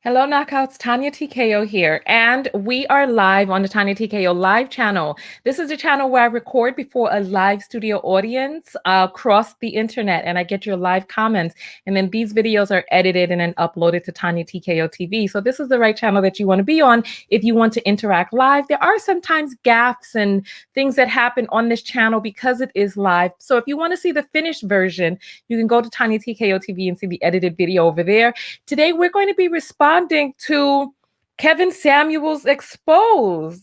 Hello, Knockouts. Tanya TKO here, and we are live on the Tanya TKO live channel. This is a channel where I record before a live studio audience across the internet, and I get your live comments. And then these videos are edited and then uploaded to Tanya TKO TV. So this is the right channel that you want to be on if you want to interact live. There are sometimes gaffes and things that happen on this channel because it is live. So if you want to see the finished version, you can go to Tanya TKO TV and see the edited video over there. Today, we're going to be responding to Kevin Samuels Exposed.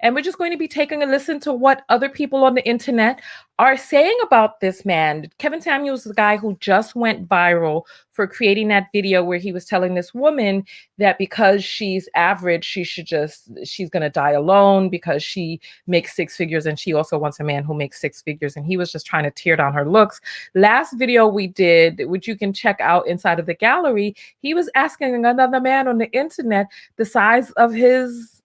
And we're just going to be taking a listen to what other people on the internet are saying about this man. Kevin Samuels is the guy who just went viral for creating that video where he was telling this woman that because she's average, she's going to die alone because she makes six figures and she also wants a man who makes six figures. And he was just trying to tear down her looks. Last video we did, which you can check out inside of the gallery, he was asking another man on the internet the size of his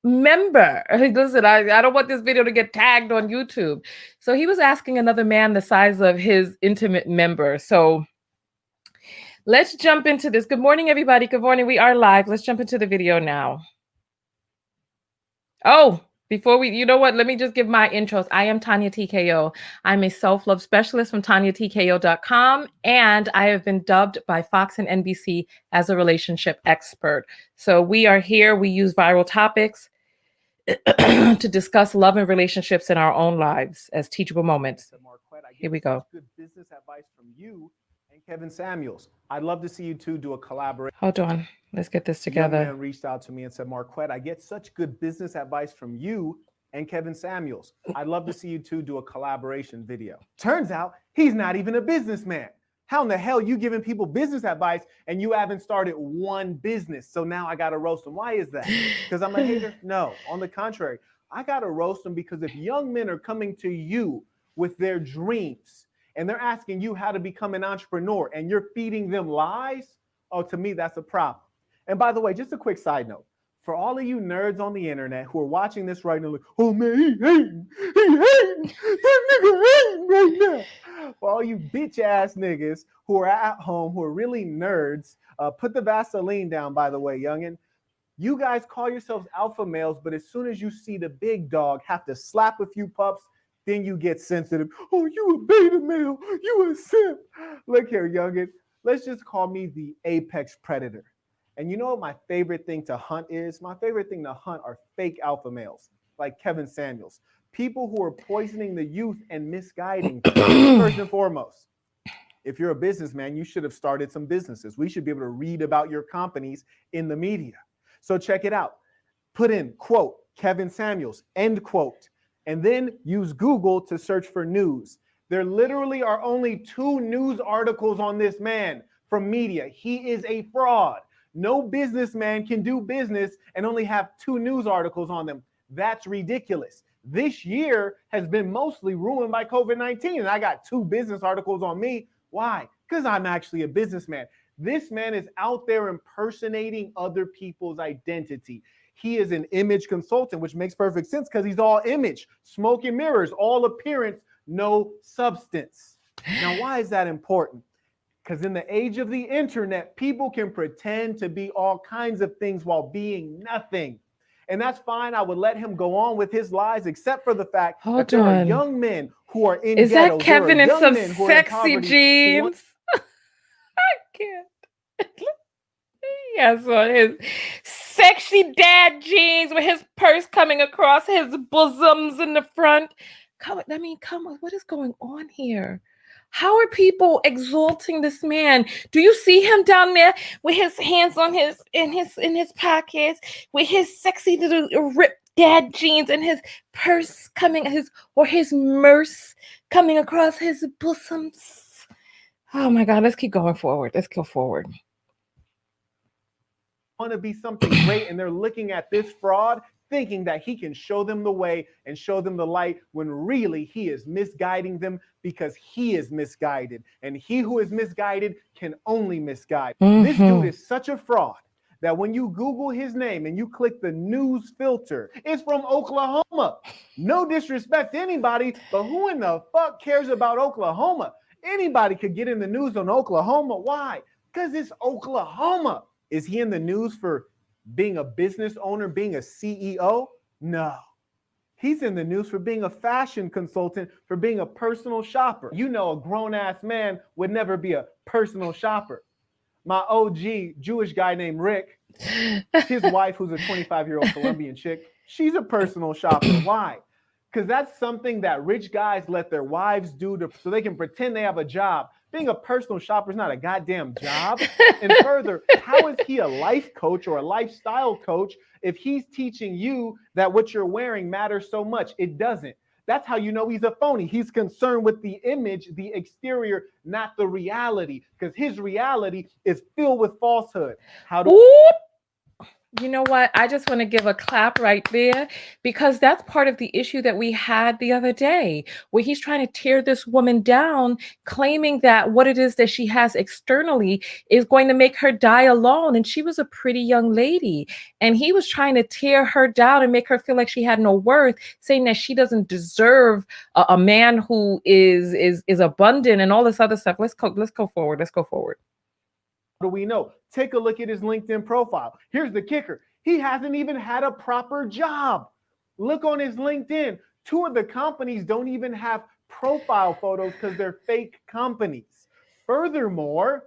member. Listen, I don't want this video to get tagged on YouTube. So he was asking another man the size of his intimate member. So let's jump into this. Good morning, everybody. Good morning. We are live. Let's jump into the video now. Oh, before we, you know what? Let me just give my intros. I am Tanya TKO. I'm a self-love specialist from TanyaTKO.com, and I have been dubbed by Fox and NBC as a relationship expert. So we are here. We use viral topics to discuss love and relationships in our own lives as teachable moments. Here we go. Good business advice from you and Kevin Samuels. I'd love to see you two do a collaboration. Hold on. Let's get this together. Young man reached out to me and said, Marquette, I get such good business advice from you and Kevin Samuels. I'd love to see you two do a collaboration video. Turns out he's not even a businessman. How in the hell you giving people business advice and you haven't started one business? So now I got to roast him. Why is that? Because I'm a hater? No, on the contrary. I got to roast him because if young men are coming to you with their dreams and they're asking you how to become an entrepreneur and you're feeding them lies, oh, to me, that's a problem. And by the way, just a quick side note. For all of you nerds on the internet who are watching this right now, like, oh man, he hating, that nigga hating right now. For all you bitch ass niggas who are at home, who are really nerds, put the Vaseline down, by the way, youngin'. You guys call yourselves alpha males, but as soon as you see the big dog have to slap a few pups, then you get sensitive. Oh, you a beta male, you a simp. Look here, youngin', let's just call me the apex predator. And you know what my favorite thing to hunt is? My favorite thing to hunt are fake alpha males, like Kevin Samuels. People who are poisoning the youth and misguiding them. First and foremost, if you're a businessman, you should have started some businesses. We should be able to read about your companies in the media. So check it out. Put in, quote, Kevin Samuels, end quote, and then use Google to search for news. There literally are only 2 news articles on this man from media. He is a fraud. No businessman can do business and only have 2 news articles on them. That's ridiculous. This year has been mostly ruined by COVID-19, and I got 2 business articles on me. Why? Because I'm actually a businessman. This man is out there impersonating other people's identity. He is an image consultant, which makes perfect sense because he's all image, smoke and mirrors, all appearance, no substance. Now, why is that important? Because in the age of the internet, people can pretend to be all kinds of things while being nothing. And that's fine. I would let him go on with his lies, except for the fact that there are young men who are in Is ghettos. that Kevin in some sexy jeans? I can't. Yes, on his sexy dad jeans with his purse coming across his bosoms in the front. Come on. What is going on here? How are people exalting this man? Do you see him down there with his hands on in his pockets, with his sexy little ripped dad jeans and his purse coming his merce coming across his bosoms? Oh my God, let's keep going forward. Let's go forward. Want to be something great, and they're looking at this fraud thinking that he can show them the way and show them the light when really he is misguiding them because he is misguided, and he who is misguided can only misguide. This dude is such a fraud that when you Google his name and you click the news filter, it's from Oklahoma. No disrespect to anybody, but who in the fuck cares about Oklahoma? Anybody could get in the news on Oklahoma. Why? Because it's Oklahoma. Is he in the news for being a business owner, being a CEO? No. He's in the news for being a fashion consultant, for being a personal shopper. You know, a grown-ass man would never be a personal shopper. My OG Jewish guy named Rick, his wife, who's a 25-year-old Colombian chick, she's a personal shopper. Why? Because that's something that rich guys let their wives do so they can pretend they have a job. Being a personal shopper is not a goddamn job. And further, how is he a life coach or a lifestyle coach if he's teaching you that what you're wearing matters so much? It doesn't. That's how you know he's a phony. He's concerned with the image, the exterior, not the reality, because his reality is filled with falsehood. How do You know what? I just want to give a clap right there, because that's part of the issue that we had the other day, where he's trying to tear this woman down, claiming that what it is that she has externally is going to make her die alone. And she was a pretty young lady. And he was trying to tear her down and make her feel like she had no worth, saying that she doesn't deserve a man who is abundant and all this other stuff. Let's go forward. Let's go forward. do we know? Take a look at his LinkedIn profile. Here's the kicker. He hasn't even had a proper job. Look on his LinkedIn. 2 of the companies don't even have profile photos because they're fake companies. Furthermore,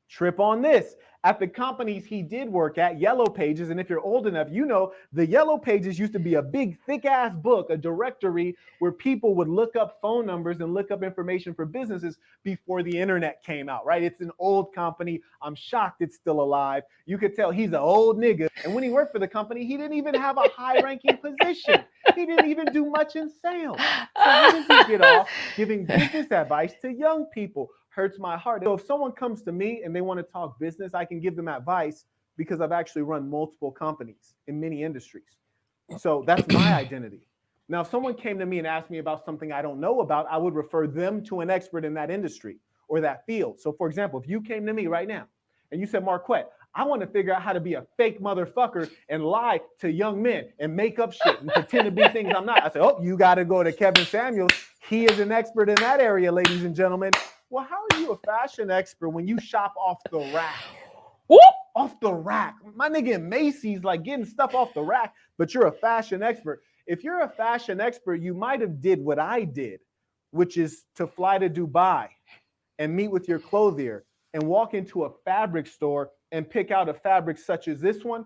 trip on this. At the companies he did work at, Yellow Pages, and if you're old enough, you know the Yellow Pages used to be a big, thick-ass book, a directory where people would look up phone numbers and look up information for businesses before the internet came out, right? It's an old company. I'm shocked it's still alive. You could tell he's an old nigga. And when he worked for the company, he didn't even have a high-ranking position. He didn't even do much in sales. So how does he get off giving business advice to young people? Hurts my heart. So if someone comes to me and they want to talk business, I can give them advice because I've actually run multiple companies in many industries. So that's my identity. Now, if someone came to me and asked me about something I don't know about, I would refer them to an expert in that industry or that field. So for example, if you came to me right now and you said, Marquette, I want to figure out how to be a fake motherfucker and lie to young men and make up shit and pretend to be things I'm not. I said, oh, you got to go to Kevin Samuels. He is an expert in that area, ladies and gentlemen. Well, how are you a fashion expert when you shop off the rack? Whoop! Off the rack. My nigga in Macy's like getting stuff off the rack, but you're a fashion expert. If you're a fashion expert, you might have did what I did, which is to fly to Dubai and meet with your clothier and walk into a fabric store and pick out a fabric such as this one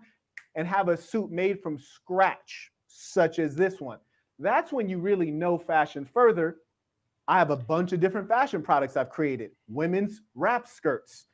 and have a suit made from scratch, such as this one. That's when you really know fashion. Further, I have a bunch of different fashion products I've created. Women's wrap skirts,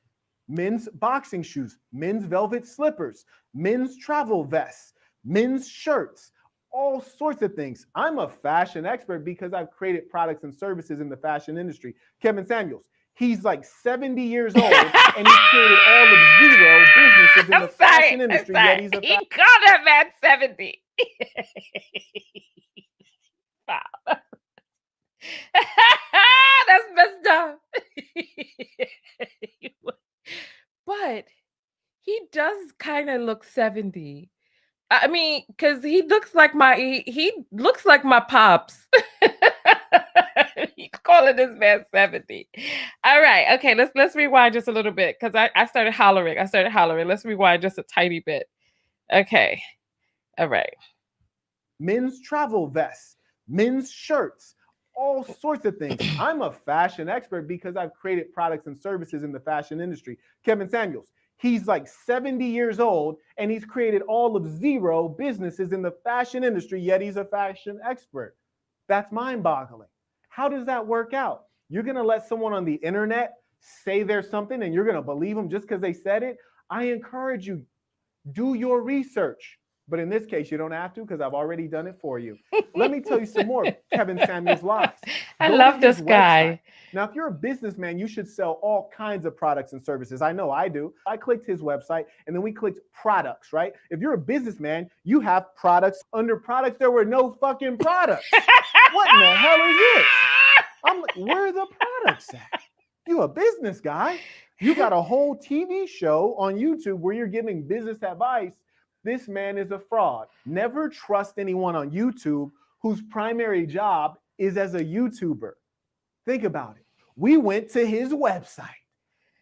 men's boxing shoes, men's velvet slippers, men's travel vests, men's shirts, all sorts of things. I'm a fashion expert because I've created products and services in the fashion industry. Kevin Samuels, he's like 70 years old and he's created all of 0 businesses in the fashion industry. Yet he's he called that man 70. Wow. That's messed up. But he does kind of look 70. I mean, because he looks like he looks like my pops. He's calling this man 70. All right. Okay, let's rewind just a little bit because I started hollering. Let's rewind just a tiny bit. Okay. All right. Men's travel vests, men's shirts, all sorts of things. I'm a fashion expert because I've created products and services in the fashion industry. Kevin Samuels, he's like 70 years old and he's created all of 0 businesses in the fashion industry, yet he's a fashion expert. That's mind-boggling. How does that work out? You're going to let someone on the internet say there's something and you're going to believe them just because they said it? I encourage you, do your research. But in this case, you don't have to because I've already done it for you. Let me tell you some more Kevin Samuels lies. I love this guy. Now, if you're a businessman, you should sell all kinds of products and services. I know I do. I clicked his website and then we clicked products, right? If you're a businessman, you have products. Under products, there were no fucking products. What in the hell is this? I'm like, where are the products at? You a business guy. You got a whole TV show on YouTube where you're giving business advice. This man is a fraud. Never trust anyone on YouTube whose primary job is as a YouTuber. Think about it. We went to his website,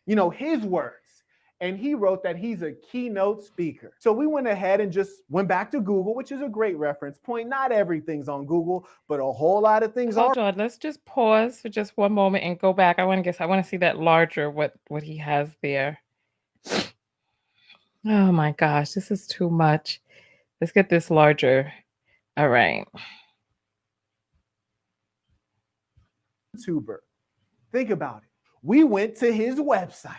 you know, his words. and he wrote that he's a keynote speaker. So we went ahead and just went back to Google, which is a great reference point. Not everything's on Google, but a whole lot of things are. Hold on, let's just pause for just one moment and go back. I want to see that larger, what he has there. Oh my gosh, this is too much. Let's get this larger. All right. YouTuber. Think about it. We went to his website,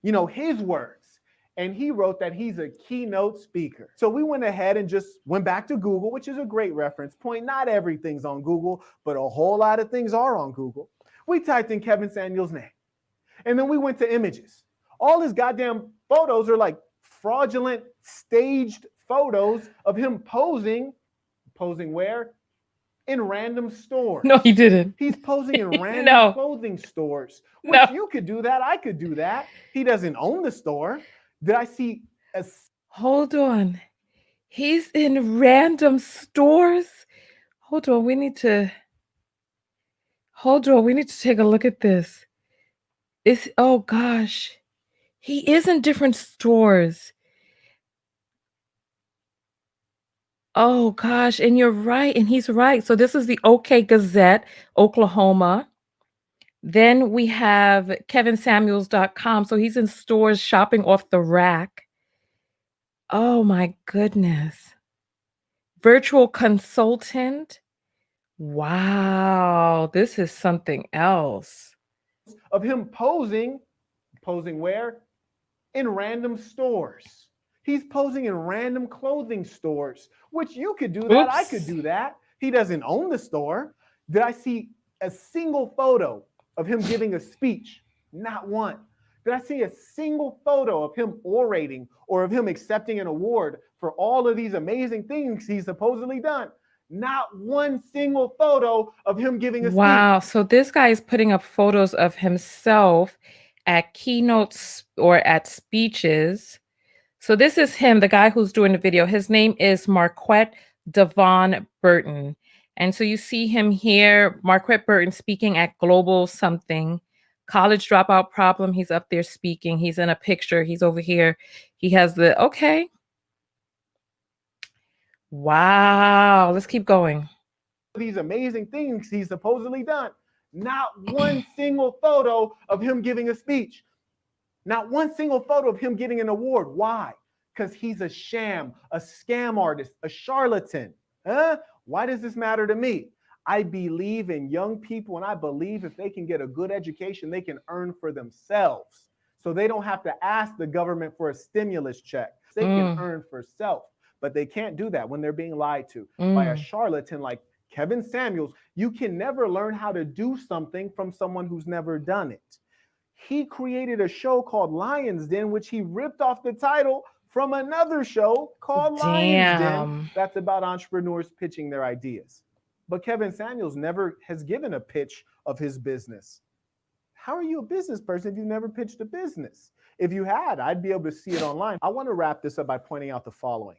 his words, and he wrote that he's a keynote speaker. So we went ahead and just went back to Google, which is a great reference point. Not everything's on Google, but a whole lot of things are on Google. We typed in Kevin Samuels' name, and then we went to images. All his goddamn photos are like fraudulent, staged photos of him posing where? In random stores. No, he didn't. He's posing in random clothing stores. Which you could do that. I could do that. He doesn't own the store. Did I see a... Hold on. He's in random stores. Hold on. We need to take a look at this. Oh gosh. He is in different stores. Oh gosh, and you're right, and he's right. So this is the OK Gazette, Oklahoma. Then we have kevinsamuels.com. So he's in stores shopping off the rack. Oh my goodness. Virtual consultant. Wow, this is something else. Of him posing where? In random stores. He's posing in random clothing stores, which you could do that. I could do that. He doesn't own the store. Did I see a single photo of him giving a speech? Not one. Did I see a single photo of him orating or of him accepting an award for all of these amazing things he's supposedly done? Not one single photo of him giving a speech. Wow. So this guy is putting up photos of himself at keynotes or at speeches. So this is him, the guy who's doing the video. His name is Marquette Devon Burton. And so you see him here, Marquette Burton speaking at Global something, college dropout problem. He's up there speaking. He's in a picture. He's over here. He has okay. Wow. Let's keep going. These amazing things he's supposedly done. Not one single photo of him giving a speech. Not one single photo of him getting an award. Why? Because he's a sham, a scam artist, a charlatan. Why does this matter to me? I believe in young people, and I believe if they can get a good education, they can earn for themselves. So they don't have to ask the government for a stimulus check. They can earn for self, but they can't do that when they're being lied to by a charlatan like Kevin Samuels. You can never learn how to do something from someone who's never done it. He created a show called Lion's Den, which he ripped off the title from another show called Lion's Den that's about entrepreneurs pitching their ideas. But Kevin Samuels never has given a pitch of his business. How are you a business person if you've never pitched a business? If you had, I'd be able to see it online. I want to wrap this up by pointing out the following.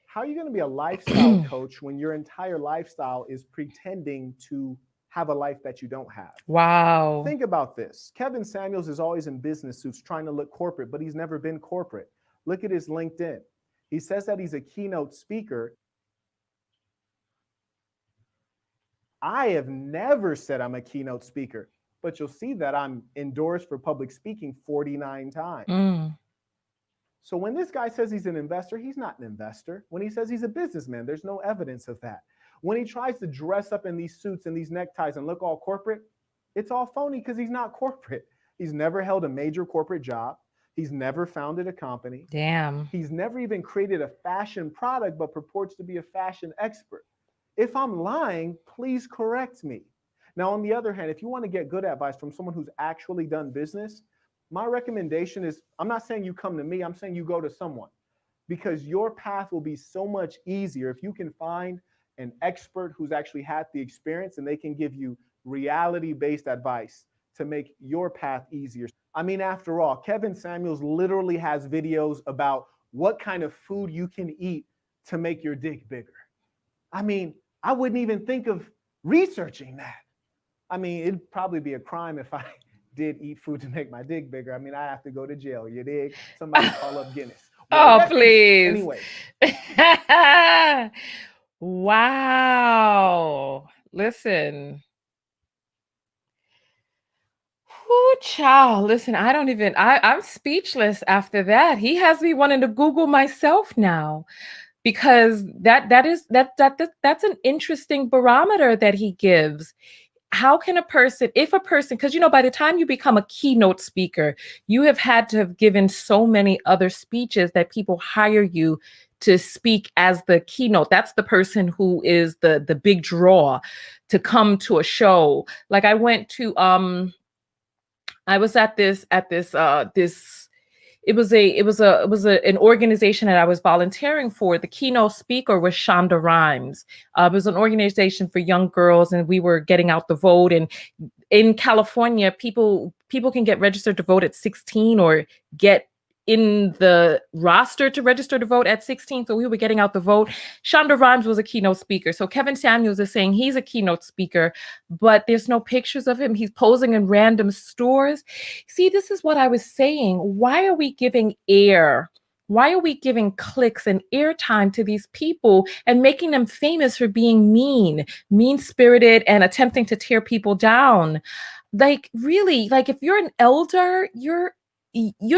How are you going to be a lifestyle coach when your entire lifestyle is pretending to have a life that you don't have? Wow. Think about this. Kevin Samuels is always in business suits trying to look corporate, but he's never been corporate. Look at his LinkedIn. He says that he's a keynote speaker. I have never said I'm a keynote speaker, but you'll see that I'm endorsed for public speaking 49 times. So when this guy says he's an investor, he's not an investor. When he says he's a businessman, there's no evidence of that. When he tries to dress up in these suits and these neckties and look all corporate, it's all phony because he's not corporate. He's never held a major corporate job. He's never founded a company. Damn. He's never even created a fashion product, but purports to be a fashion expert. If I'm lying, please correct me. Now, on the other hand, if you want to get good advice from someone who's actually done business, my recommendation is, I'm not saying you come to me, I'm saying you go to someone, because your path will be so much easier if you can find an expert who's actually had the experience and they can give you reality-based advice to make your path easier. I mean, after all, Kevin Samuels literally has videos about what kind of food you can eat to make your dick bigger. I mean, I wouldn't even think of researching that. I mean, it'd probably be a crime if I did eat food to make my dick bigger, I mean, I have to go to jail. You dig? Somebody call up Guinness World Oh, Records. please. Anyway, Wow. Listen. Whoo, child. Listen, I don't even, I'm speechless after that. He has me wanting to Google myself now because that's an interesting barometer that he gives. How can a person, if a person, because by the time you become a keynote speaker, you have had to have given so many other speeches that people hire you to speak as the keynote. That's the person who is the big draw to come to a show. Like I was at this an organization that I was volunteering for. The keynote speaker was Shonda Rhimes. It was an organization for young girls, and we were getting out the vote. And in California, people can get registered to vote at 16 or get in the roster to register to vote at 16. So we were getting out the vote. Shonda Rhimes was a keynote speaker. So Kevin Samuels is saying he's a keynote speaker, but there's no pictures of him. He's posing in random stores. See, this is what I was saying. Why are we giving air? Why are we giving clicks and airtime to these people and making them famous for being mean-spirited and attempting to tear people down? Like, really, like if you're an elder, you're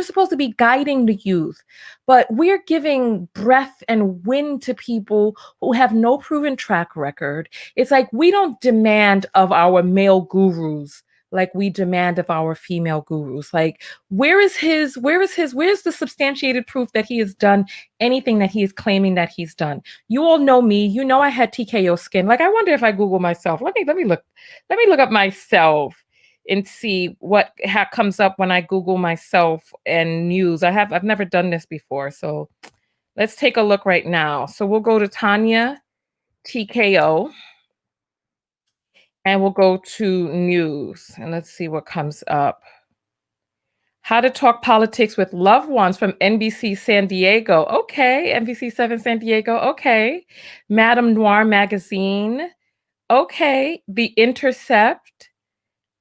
supposed to be guiding the youth, but we're giving breath and wind to people who have no proven track record. It's like we don't demand of our male gurus like we demand of our female gurus. Like, where's the substantiated proof that he has done anything that he is claiming that he's done? You all know me. You know I had TKO skin. Like, I wonder if I Google myself. Let me look up myself and see what comes up when I Google myself and news. I've never done this before. So let's take a look right now. So we'll go to Tanya TKO and we'll go to news and let's see what comes up. How to talk politics with loved ones from NBC San Diego. Okay. NBC7 San Diego. Okay. Madame Noir magazine. Okay. The Intercept.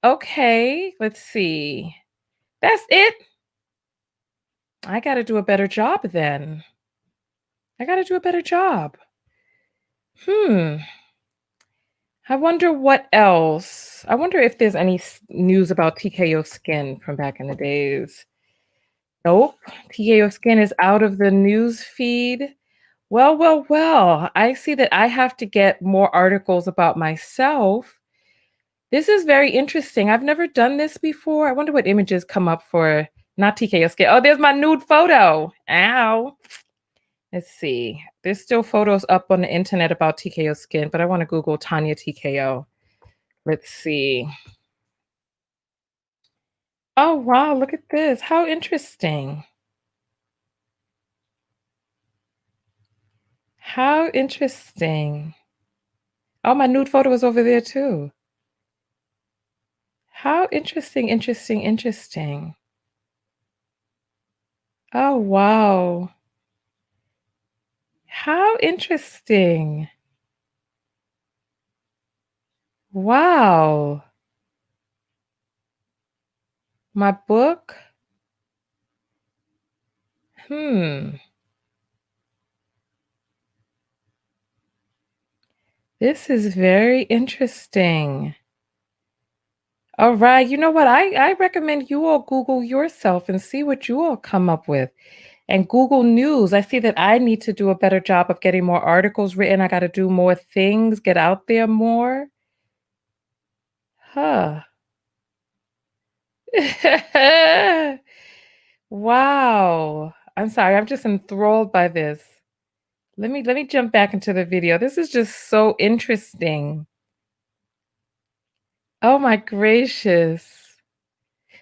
Okay. Let's see. That's it. I got to do a better job then. I got to do a better job. I wonder what else. I wonder if there's any news about TKO skin from back in the days. Nope. TKO skin is out of the news feed. Well. I see that I have to get more articles about myself. This is very interesting. I've never done this before. I wonder what images come up for not TKO skin. Oh, there's my nude photo. Ow. Let's see. There's still photos up on the internet about TKO skin, but I want to Google Tanya TKO. Let's see. Oh, wow. Look at this. How interesting. How interesting. Oh, my nude photo is over there too. How interesting. Oh, wow. How interesting. Wow. My book. This is very interesting. All right. You know what? I recommend you all Google yourself and see what you all come up with. And Google News. I see that I need to do a better job of getting more articles written. I got to do more things, get out there more. Huh. Wow. I'm sorry. I'm just enthralled by this. Let me jump back into the video. This is just so interesting. Oh my gracious.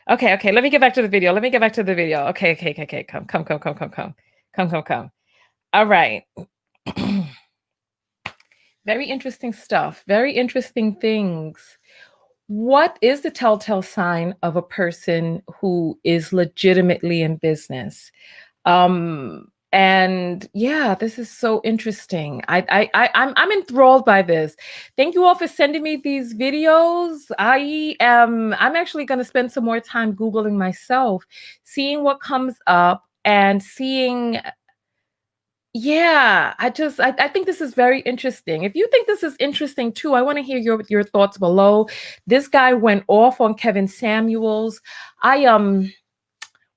Okay. Let me get back to the video. Okay. Come. All right. Very interesting stuff. Very interesting things. What is the telltale sign of a person who is legitimately in business? And yeah, this is so interesting. I'm enthralled by this. Thank you all for sending me these videos. I'm actually going to spend some more time Googling myself, seeing what comes up and seeing. Yeah, I think this is very interesting. If you think this is interesting too, I want to hear your thoughts below. This guy went off on Kevin Samuels. I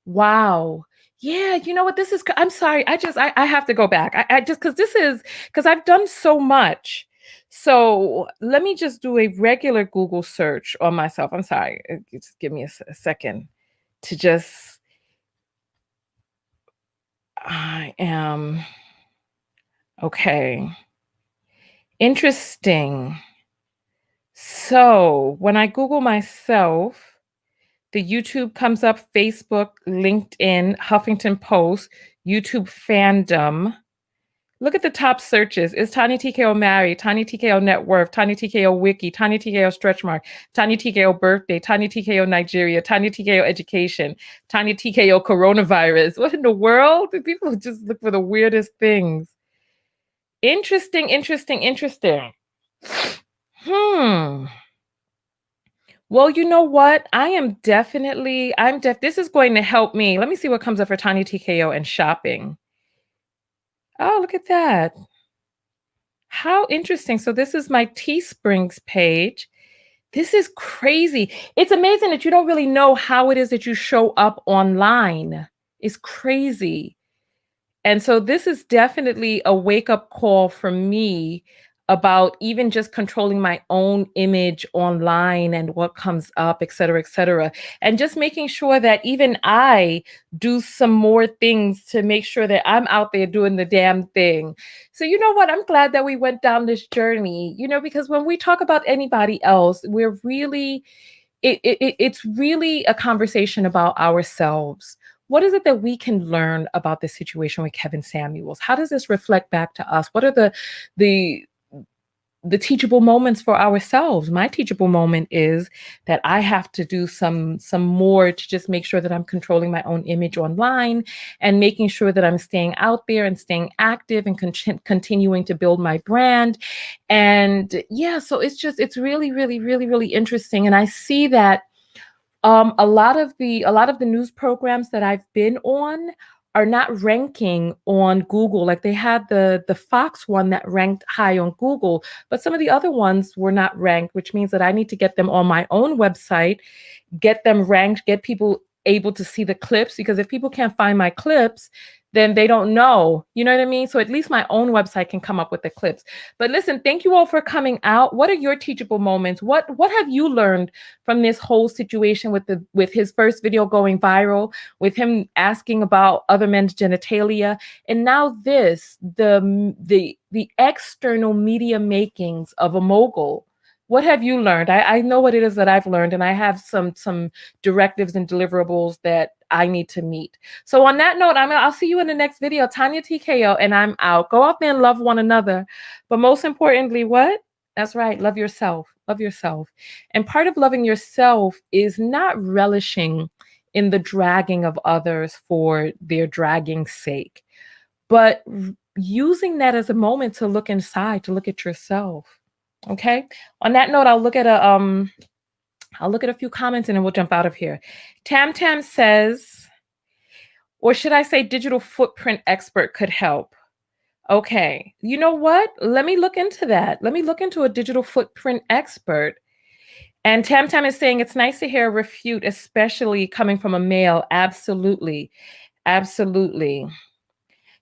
Wow. Yeah, you know what? I'm sorry. I have to go back. I just because I've done so much. So let me just do a regular Google search on myself. I'm sorry. Just give me a second to just, I am, okay. Interesting. So when I Google myself, the YouTube comes up, Facebook, LinkedIn, Huffington Post, YouTube fandom. Look at the top searches. Is Tiny TKO married? Tiny TKO net worth? Tiny TKO wiki? Tiny TKO stretch mark? Tiny TKO birthday? Tiny TKO Nigeria? Tiny TKO education? Tiny TKO coronavirus? What in the world? People just look for the weirdest things. Interesting, interesting, interesting. Hmm. Well, you know what? This is going to help me. Let me see what comes up for Tiny TKO and shopping. Oh, look at that. How interesting. So this is my Teesprings page. This is crazy. It's amazing that you don't really know how it is that you show up online. It's crazy. And so this is definitely a wake-up call for me about even just controlling my own image online and what comes up, et cetera, et cetera. And just making sure that even I do some more things to make sure that I'm out there doing the damn thing. So you know what? I'm glad that we went down this journey, because when we talk about anybody else, it's really a conversation about ourselves. What is it that we can learn about this situation with Kevin Samuels? How does this reflect back to us? What are the the teachable moments for ourselves? My teachable moment is that I have to do some more to just make sure that I'm controlling my own image online and making sure that I'm staying out there and staying active and continuing to build my brand. And yeah, so it's really, really, really, really interesting. And I see that a lot of the news programs that I've been on are not ranking on Google. Like they had the Fox one that ranked high on Google, but some of the other ones were not ranked, which means that I need to get them on my own website, get them ranked, get people able to see the clips, because if people can't find my clips, then they don't know. You know what I mean? So at least my own website can come up with the clips. But listen, thank you all for coming out. What are your teachable moments? What have you learned from this whole situation with his first video going viral, with him asking about other men's genitalia, and now the external media makings of a mogul? What have you learned? I know what it is that I've learned, and I have some directives and deliverables that I need to meet. So on that note, I'll see you in the next video. Tanya TKO, and I'm out. Go out there and love one another. But most importantly, what? That's right. Love yourself. Love yourself. And part of loving yourself is not relishing in the dragging of others for their dragging's sake, but using that as a moment to look inside, to look at yourself. Okay. On that note, I'll look at a few comments and then we'll jump out of here. Tam Tam says, or should I say digital footprint expert could help? Okay. You know what? Let me look into that. Let me look into a digital footprint expert. And Tam Tam is saying it's nice to hear a refute, especially coming from a male. Absolutely. Absolutely.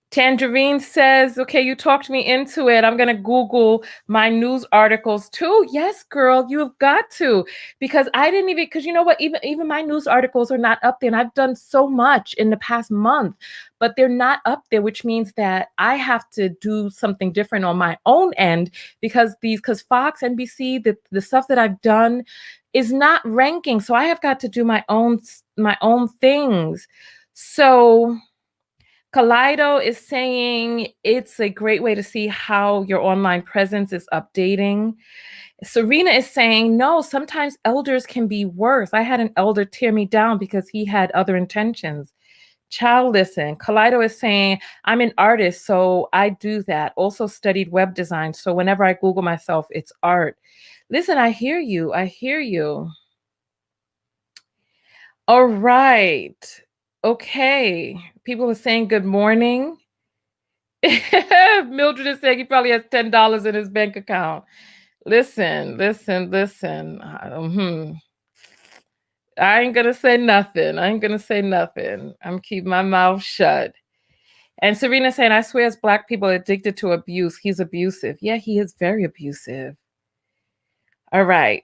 Tangerine says, okay, you talked me into it. I'm going to Google my news articles too. Yes, girl, you have got to, because I didn't even, because you know what, even my news articles are not up there. And I've done so much in the past month, but they're not up there, which means that I have to do something different on my own end, because Fox, NBC, the stuff that I've done is not ranking. So I have got to do my own things. So Kaleido is saying it's a great way to see how your online presence is updating. Serena is saying, no, sometimes elders can be worse. I had an elder tear me down because he had other intentions. Child, listen. Kaleido is saying, I'm an artist, so I do that. Also studied web design. So whenever I Google myself, it's art. Listen, I hear you. I hear you. All right. Okay. People are saying good morning. Mildred is saying he probably has $10 in his bank account. Listen. I ain't gonna say nothing. I'm keeping my mouth shut. And Serena saying, I swear, as Black people are addicted to abuse, he's abusive. Yeah, he is very abusive. All right.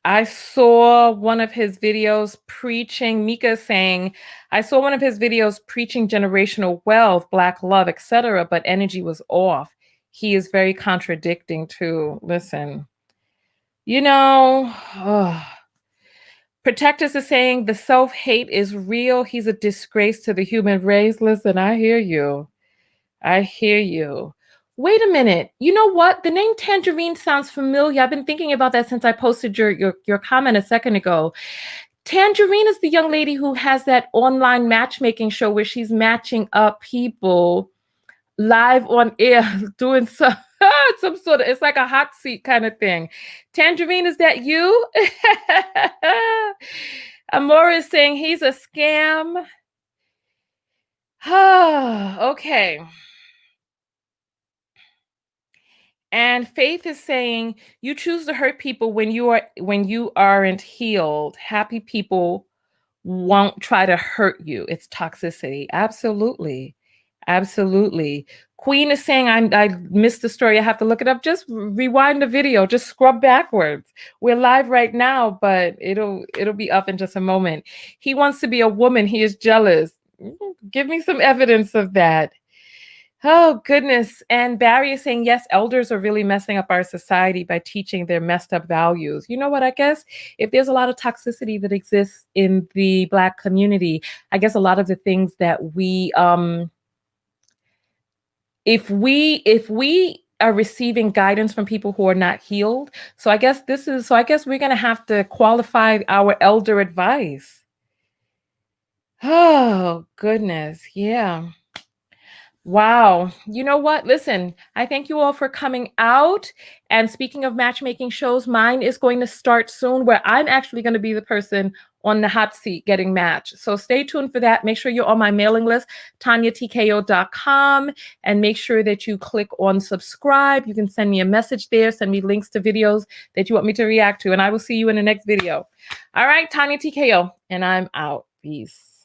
I saw one of his videos preaching, Mika saying, I saw one of his videos preaching generational wealth, Black love, etc., but energy was off. He is very contradicting too. Listen, Protectus is saying the self-hate is real. He's a disgrace to the human race. Listen, I hear you. Wait a minute. You know what? The name Tangerine sounds familiar. I've been thinking about that since I posted your comment a second ago. Tangerine is the young lady who has that online matchmaking show where she's matching up people live on air doing some sort of, it's like a hot seat kind of thing. Tangerine, is that you? Amora is saying he's a scam. Okay. And Faith is saying you choose to hurt people when you aren't healed. Happy people won't try to hurt you. It's toxicity. Absolutely. Queen is saying I missed the story. I have to look it up. Just rewind the video. Just scrub backwards. We're live right now, but it'll be up in just a moment. He wants to be a woman. He is jealous. Give me some evidence of that. Oh, goodness. And Barry is saying, yes, elders are really messing up our society by teaching their messed up values. You know what? I guess if there's a lot of toxicity that exists in the Black community, I guess a lot of the things that we, if we are receiving guidance from people who are not healed, so I guess we're going to have to qualify our elder advice. Oh, goodness. Yeah. Wow. You know what? Listen, I thank you all for coming out. And speaking of matchmaking shows, mine is going to start soon where I'm actually going to be the person on the hot seat getting matched. So stay tuned for that. Make sure you're on my mailing list, TanyaTKO.com, and make sure that you click on subscribe. You can send me a message there, send me links to videos that you want me to react to, and I will see you in the next video. All right, Tanya TKO, and I'm out. Peace.